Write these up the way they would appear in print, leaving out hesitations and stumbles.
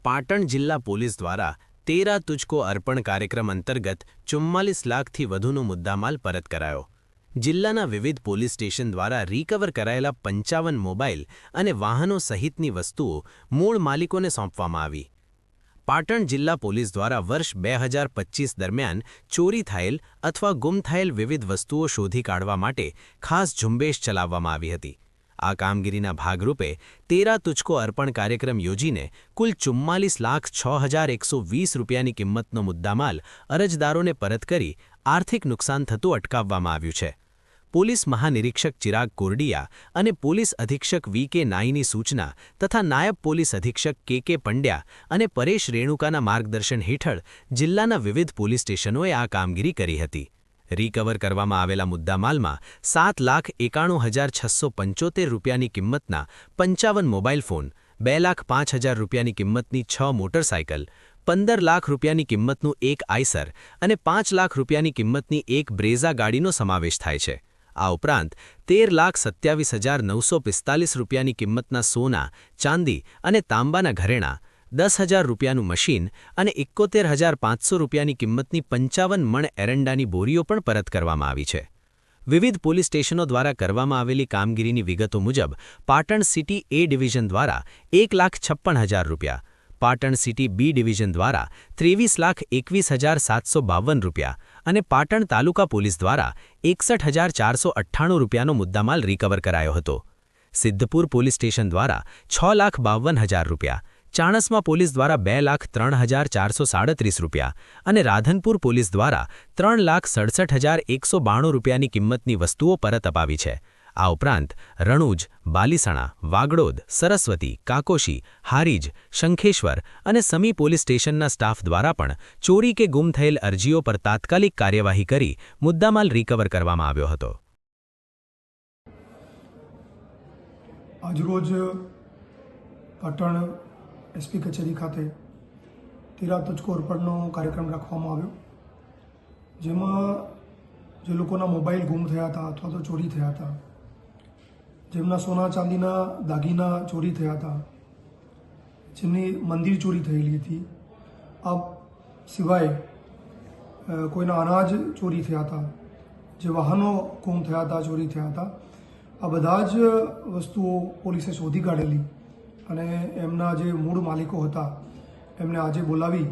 પાટણ જિલ્લા પોલીસ દ્વારા તેરા તુજકો અર્પણ કાર્યક્રમ અંતર્ગત 44 લાખથી વધુનો મુદ્દામાલ પરત કરાયો। જિલ્લાના વિવિધ પોલીસ સ્ટેશન દ્વારા રિકવર કરાયેલા 55 મોબાઈલ અને વાહનો સહિતની વસ્તુઓ મૂળ માલિકોને સોંપવામાં આવી। પાટણ જિલ્લા પોલીસ દ્વારા વર્ષ 2025 દરમિયાન ચોરી થયેલ અથવા ગુમ થયેલ વિવિધ વસ્તુઓ શોધી કાઢવા માટે ખાસ ઝુંબેશ ચલાવવામાં આવી હતી। આ કામગીરીના ભાગરૂપે તેરા તુજકો અર્પણ કાર્યક્રમ યોજીને કુલ 44,06,120 રૂપિયાની કિંમતનો મુદ્દામાલ અરજદારોને પરત કરી આર્થિક નુકસાન થતું અટકાવવામાં આવ્યું છે। પોલીસ મહાનિરીક્ષક ચિરાગ કોરડિયા અને પોલીસ અધિક્ષક વી.કે. નાઈની સૂચના તથા નાયબ પોલીસ અધિક્ષક કે.કે. પંડ્યા અને પરેશ રેણુકાના માર્ગદર્શન હેઠળ જિલ્લાના વિવિધ પોલીસ સ્ટેશનોએ આ કામગીરી કરી હતી। રિકવર કરવામાં આવેલા મુદ્દામાલમાં 7,91,675 રૂપિયાની કિંમતના 55 મોબાઈલ ફોન, 2,05,000 રૂપિયાની કિંમતની 6 મોટરસાયકલ, 15 લાખ રૂપિયાની કિંમતનું એક આઈસર અને 5 લાખ રૂપિયાની કિંમતની એક બ્રેઝા ગાડીનો સમાવેશ થાય છે। આ ઉપરાંત 13,27,945 રૂપિયાની કિંમતના સોના, ચાંદી અને તાંબાના ઘરેણાં, 10,000 રૂપિયાનું મશીન અને 71,500 રૂપિયાની કિંમતની 55 મણ એરંડાની બોરીઓ પણ પરત કરવામાં આવી છે। વિવિધ પોલીસ સ્ટેશનો દ્વારા કરવામાં આવેલી કામગીરીની વિગતો મુજબ પાટણ સિટી એ ડિવિઝન દ્વારા 1,56,000 રૂપિયા, પાટણ સિટી બી ડિવિઝન દ્વારા 23,21,752 રૂપિયા અને પાટણ તાલુકા પોલીસ દ્વારા 61,498 રૂપિયાનો મુદ્દામાલ રિકવર કરાયો હતો। સિદ્ધપુર પોલીસ સ્ટેશન દ્વારા 6,52,000 રૂપિયા, ચાણસ્મા પોલીસ દ્વારા 2,03,437 રૂપિયા અને રાધનપુર પોલીસ દ્વારા 3,67,192 રૂપિયાની કિંમતની વસ્તુઓ પરત અપાવી છે। આ ઉપરાંત રણુજ, બાલીસણા, વાગડોદ, સરસ્વતી, કાકોશી, હારીજ, શંખેશ્વર અને સમી પોલીસ સ્ટેશનના સ્ટાફ દ્વારા પણ ચોરી કે ગુમ થયેલ અરજીઓ પર તાત્કાલિક કાર્યવાહી કરી મુદ્દામાલ રિકવર કરવામાં આવ્યો હતો। આજરોજ પાટણ એસપી કચેરી ખાતે તેરા તુજકો અર્પણનો કાર્યક્રમ રાખવામાં આવ્યો, જેમાં જે લોકોના મોબાઈલ ગુમ થયા હતા અથવા તો ચોરી થયા હતા, જેમના સોના ચાંદીના દાગીના ચોરી થયા હતા, જેમની મંદિર ચોરી થયેલી હતી, આ સિવાય કોઈના અનાજ ચોરી થયા હતા, જે વાહનો ગુમ થયા હતા, ચોરી થયા હતા, આ બધા જ વસ્તુઓ પોલીસે શોધી કાઢેલી અને એમના જે મૂળ માલિકો હતા એમને આજે બોલાવી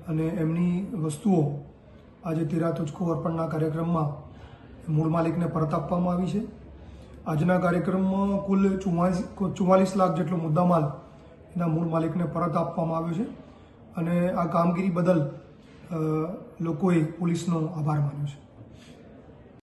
અને એમની વસ્તુઓ આજે તેરા તુજકો અર્પણના કાર્યક્રમમાં મૂળ માલિકને પરત આપવામાં આવી છે। આજના કાર્યક્રમમાં કુલ 44 લાખ જેટલો મુદ્દામાલ એના મૂળ માલિકને પરત આપવામાં આવ્યો છે અને આ કામગીરી બદલ લોકોએ પોલીસનો આભાર માન્યો છે।